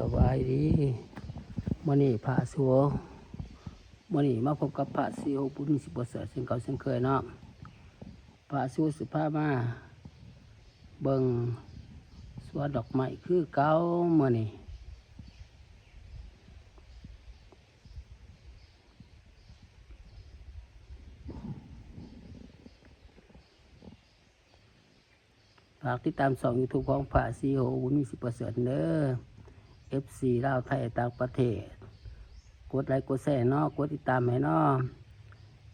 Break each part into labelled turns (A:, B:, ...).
A: สบายดีมื้อนี้พระสัวมื้อนี้มาพบกับพระสิวบุญสิบ่เสริฐเช่นเก่าเช่นเคยเนาะพระสัวสิพามาเบิ่งสวนดอกไม้คือเก่ามื้อนี้ฝากติดตามช่อง YouTube ของพระสิวบุญสิบ่เสริฐเด้อ FC ลาวไทยต่างประเทศกดไลค์กดแชร์เนาะกดติดตามให้เนาะ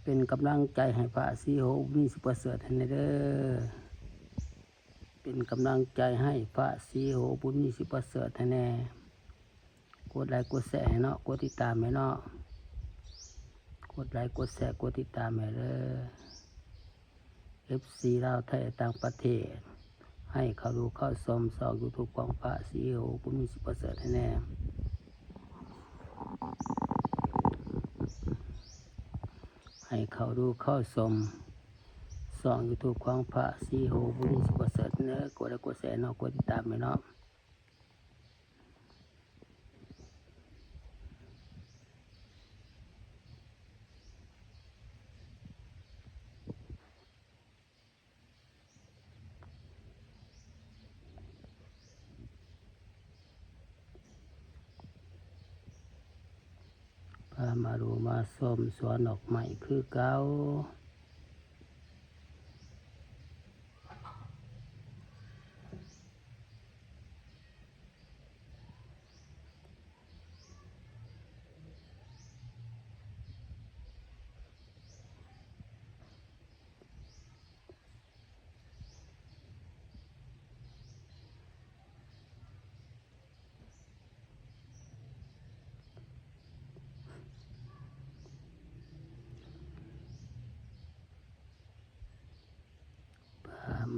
A: เป็นกำลังใจให้พระสิวบุญสิบ่เสริฐให้เด้อเป็นกำลังใจให้พระสิวบุญสิบ่เสริฐให้แน่กดไลค์กดแชร์ให้เนาะกดติดตามให้เนาะกดไลค์กดแชร์กดติดตามให้เด้อ FC ลาวไทยต่างประเทศให้เขาดูเข้าชมช่อง YouTube ของพระสิวบุญสิบ่เสริฐให้แน่ให้เขาดูเข้าชมช่อง YouTube ของพระสิวบุญสิบ่เสริฐเด้อกดไลค์กดแชร์เนาะกดติดตามให้เนาะพามาดูมาชมสวนดอกไม้คือเก่า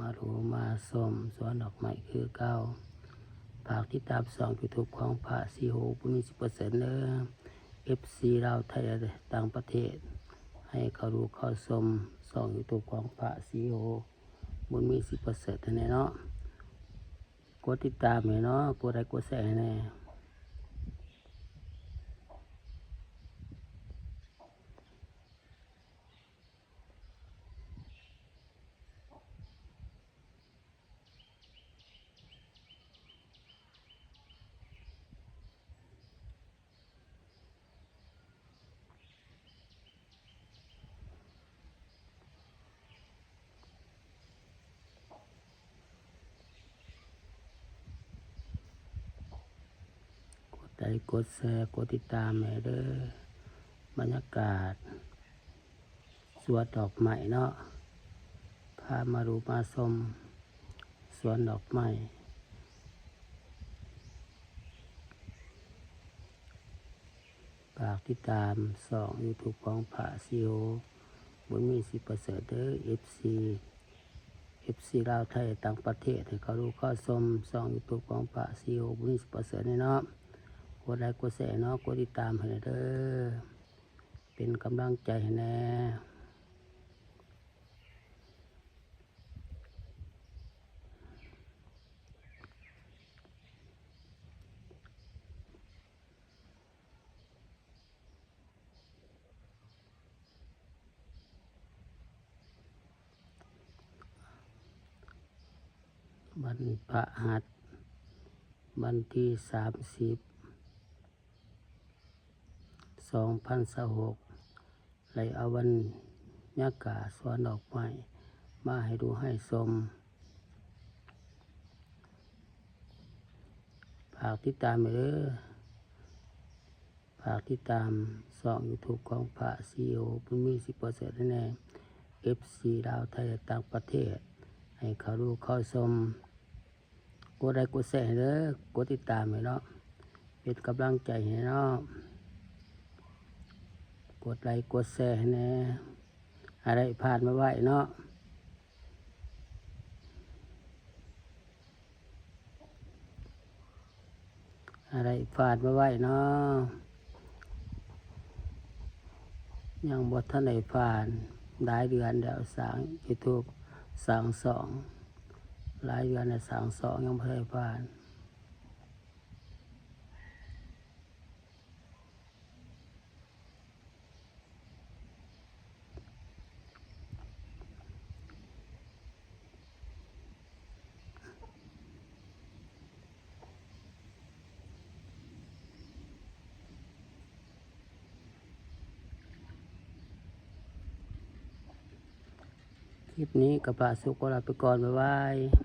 A: มาดูมาชมสวนดอกไม้คือเก่าฝากติดตามช่อง YouTube ของพระสิวบุญสิบ่เสริฐเด้อ FC ลาวไทยต่างประเทศให้เขาดูเข้าชมช่อง YouTube ของพระสิวบุญสิบ่เสริฐให้แน่เนาะกดติดตามให้เนาะกดไลค์กดแชร์ให้แน่กดไลค์กดแชร์กดติดตามให้เด้อบรรยากาศสวนดอกไม้เนาะพามาดูมาชมสวนดอกไม้ฝากติดตามช่อง YouTube ของพระสิวบุญสิบ่เสริฐเด้อ FC ลาวไทยต่างประเทศให้เขาดูเข้าชมช่อง YouTube ของพระสิวบุญสิบ่เสริฐเนาะกดไลค์กดแชร์เนาะกดติดตามให้เด้อเป็นกำลังใจให้แน่วันพฤหัสวันที่30/2026เลยเอาวันยากาสวนดอกไม้มาให้ดูให้ชมฝากติดตามเด้อฝากติดตามช่อง YouTube ของพระสิวบุญสิบ่เสริฐให้แน่ FC ลาวไทยต่างประเทศให้เขาดูเข้าชมกดไลค์กดแชร์เด้อกดติดตามให้เนาะเป็นกำลังใจให้เนาะกดไลค์กดแชร์ให้แน่อะไรผ่านมาไว้เนาะอะไรผ่านมาไว้เนาะยังบ่ทันได้ผ่านหลายเดือนแล้วสร้าง YouTube สร้างสองหลายเดือนแล้วสร้างสองยังบ่ได้ผ่าน ลิปนี้กับพระสุขก็ลาไปก่อนบ๊ายบาย